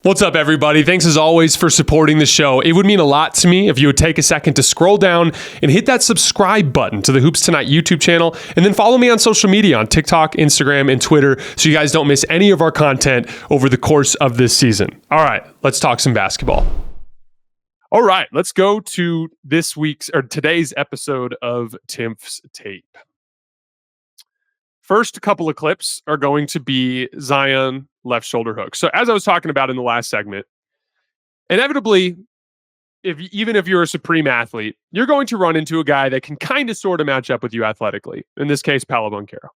What's up, everybody? Thanks as always for supporting the show. It would mean a lot to me if you would take a second to scroll down and hit that subscribe button to the Hoops Tonight YouTube channel, and then follow me on social media on TikTok, Instagram, and Twitter so you guys don't miss any of our content over the course of this season. All right, let's talk some basketball. All right, let's go to today's episode of Timpf's Tape. First couple of clips are going to be Zion left shoulder hook. So as I was talking about in the last segment, inevitably, even if you're a supreme athlete, you're going to run into a guy that can kind of sort of match up with you athletically. In this case, Paolo Banchero.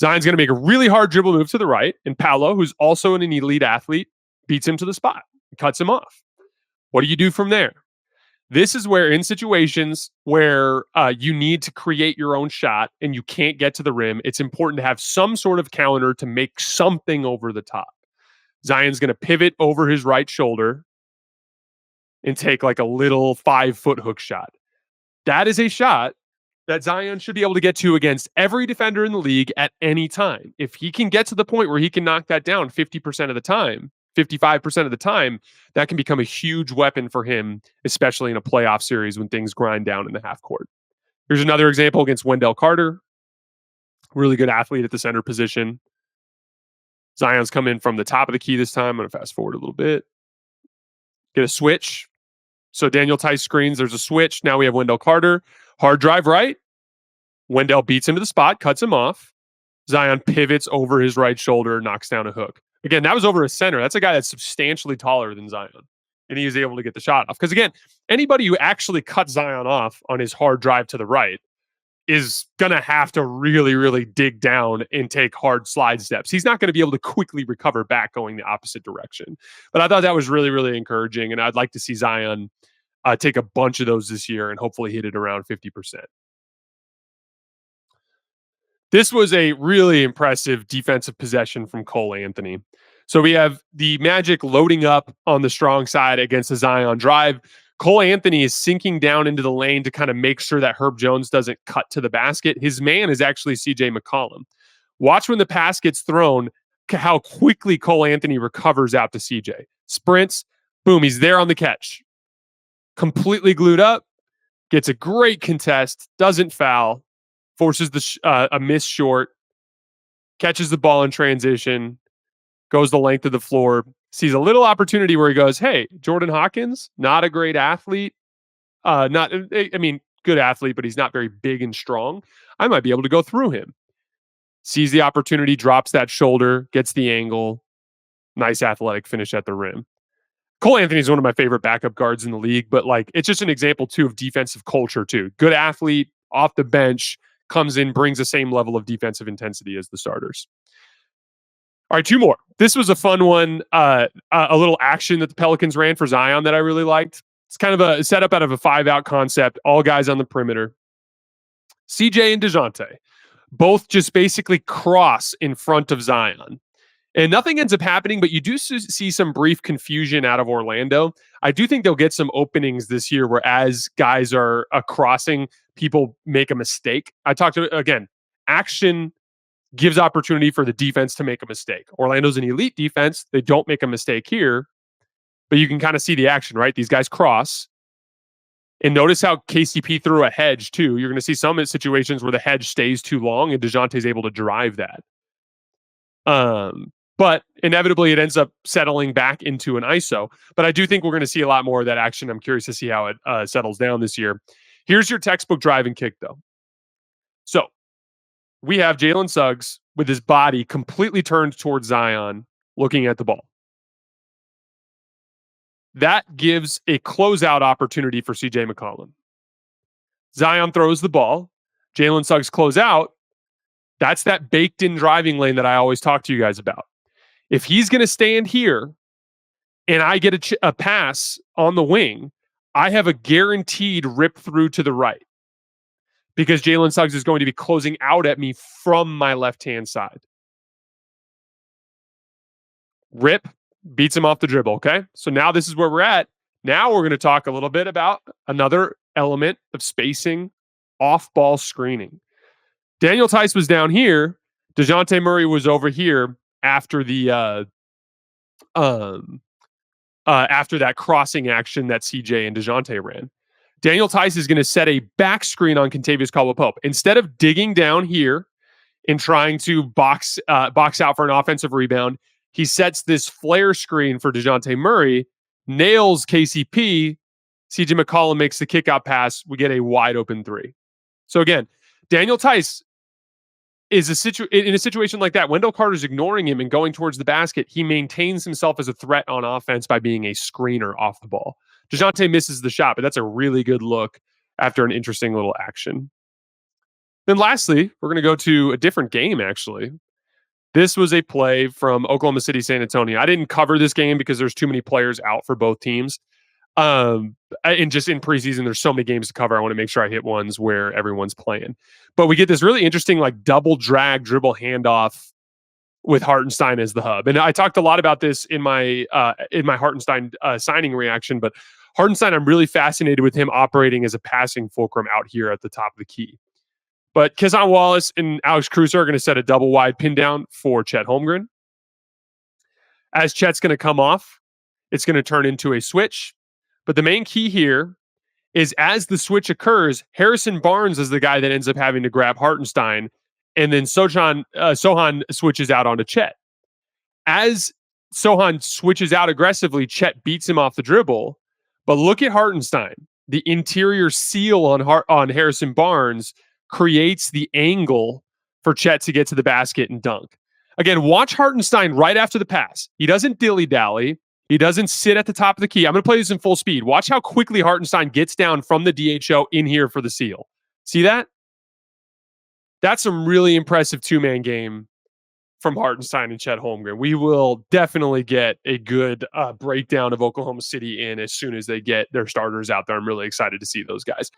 Zion's going to make a really hard dribble move to the right, and Paolo, who's also an elite athlete, beats him to the spot, cuts him off. What do you do from there? This is where, in situations where you need to create your own shot and you can't get to the rim, it's important to have some sort of counter to make something over the top. Zion's going to pivot over his right shoulder and take like a little 5-foot hook shot. That is a shot that Zion should be able to get to against every defender in the league at any time. If he can get to the point where he can knock that down 50% of the time, 55% of the time, that can become a huge weapon for him, especially in a playoff series when things grind down in the half court. Here's another example against Wendell Carter. Really good athlete at the center position. Zion's come in from the top of the key this time. I'm going to fast forward a little bit. Get a switch. So Daniel Tice screens. There's a switch. Now we have Wendell Carter. Hard drive right. Wendell beats him to the spot, cuts him off. Zion pivots over his right shoulder, knocks down a hook. Again, that was over a center. That's a guy that's substantially taller than Zion. And he was able to get the shot off. Because again, anybody who actually cuts Zion off on his hard drive to the right is going to have to really, really dig down and take hard slide steps. He's not going to be able to quickly recover back going the opposite direction. But I thought that was really, really encouraging. And I'd like to see Zion take a bunch of those this year and hopefully hit it around 50%. This was a really impressive defensive possession from Cole Anthony. So we have the Magic loading up on the strong side against the Zion drive. Cole Anthony is sinking down into the lane to kind of make sure that Herb Jones doesn't cut to the basket. His man is actually CJ McCollum. Watch when the pass gets thrown, how quickly Cole Anthony recovers out to CJ. Sprints, boom, he's there on the catch. Completely glued up, gets a great contest, doesn't foul, forces a miss short, catches the ball in transition, goes the length of the floor, sees a little opportunity where he goes, hey, Jordan Hawkins, not a great athlete. Good athlete, but he's not very big and strong. I might be able to go through him. Sees the opportunity, drops that shoulder, gets the angle. Nice athletic finish at the rim. Cole Anthony is one of my favorite backup guards in the league, but it's just an example too of defensive culture too. Good athlete, off the bench, comes in, brings the same level of defensive intensity as the starters. All right, two more. This was a fun one, a little action that the Pelicans ran for Zion that I really liked. It's kind of a setup out of a 5-out concept, all guys on the perimeter. CJ and DeJounte both just basically cross in front of Zion. And nothing ends up happening, but you do see some brief confusion out of Orlando. I do think they'll get some openings this year where as guys are crossing, people make a mistake. I talked to, again, action gives opportunity for the defense to make a mistake. Orlando's an elite defense. They don't make a mistake here, but you can kind of see the action, right? These guys cross. And notice how KCP threw a hedge too. You're going to see some situations where the hedge stays too long and DeJounte's able to drive that. But inevitably it ends up settling back into an ISO. But I do think we're going to see a lot more of that action. I'm curious to see how it settles down this year. Here's your textbook drive and kick though. So we have Jalen Suggs with his body completely turned towards Zion, looking at the ball. That gives a closeout opportunity for CJ McCollum. Zion throws the ball. Jalen Suggs close out. That's that baked-in driving lane that I always talk to you guys about. If he's going to stand here and I get a pass on the wing, I have a guaranteed rip through to the right because Jalen Suggs is going to be closing out at me from my left-hand side. Rip, beats him off the dribble, okay? So now this is where we're at. Now we're going to talk a little bit about another element of spacing, off-ball screening. Daniel Tice was down here. DeJounte Murray was over here after the after that crossing action that CJ and DeJounte ran. Daniel Theis is going to set a back screen on Kentavious Caldwell-Pope. Instead of digging down here and trying to box out for an offensive rebound, he sets this flare screen for DeJounte Murray, nails KCP, CJ McCollum makes the kick-out pass, we get a wide open three. So again, Daniel Theis is in a situation like that. Wendell Carter's ignoring him and going towards the basket. He maintains himself as a threat on offense by being a screener off the ball. DeJounte misses the shot, but that's a really good look after an interesting little action. Then lastly, we're going to go to a different game, actually. This was a play from Oklahoma City, San Antonio. I didn't cover this game because there's too many players out for both teams. And just in preseason, there's so many games to cover. I want to make sure I hit ones where everyone's playing. But we get this really interesting like double drag dribble handoff with Hartenstein as the hub. And I talked a lot about this in my Hartenstein signing reaction. But Hartenstein, I'm really fascinated with him operating as a passing fulcrum out here at the top of the key. But Kazan Wallace and Alex Crusoe are going to set a double wide pin down for Chet Holmgren. As Chet's going to come off, it's going to turn into a switch. But the main key here is as the switch occurs, Harrison Barnes is the guy that ends up having to grab Hartenstein, and then Sohan switches out onto Chet. As Sohan switches out aggressively, Chet beats him off the dribble. But look at Hartenstein. The interior seal on Harrison Barnes creates the angle for Chet to get to the basket and dunk. Again, watch Hartenstein right after the pass. He doesn't dilly-dally. He doesn't sit at the top of the key. I'm going to play this in full speed. Watch how quickly Hartenstein gets down from the DHO in here for the seal. See that? That's some really impressive two-man game from Hartenstein and Chet Holmgren. We will definitely get a good breakdown of Oklahoma City in as soon as they get their starters out there. I'm really excited to see those guys.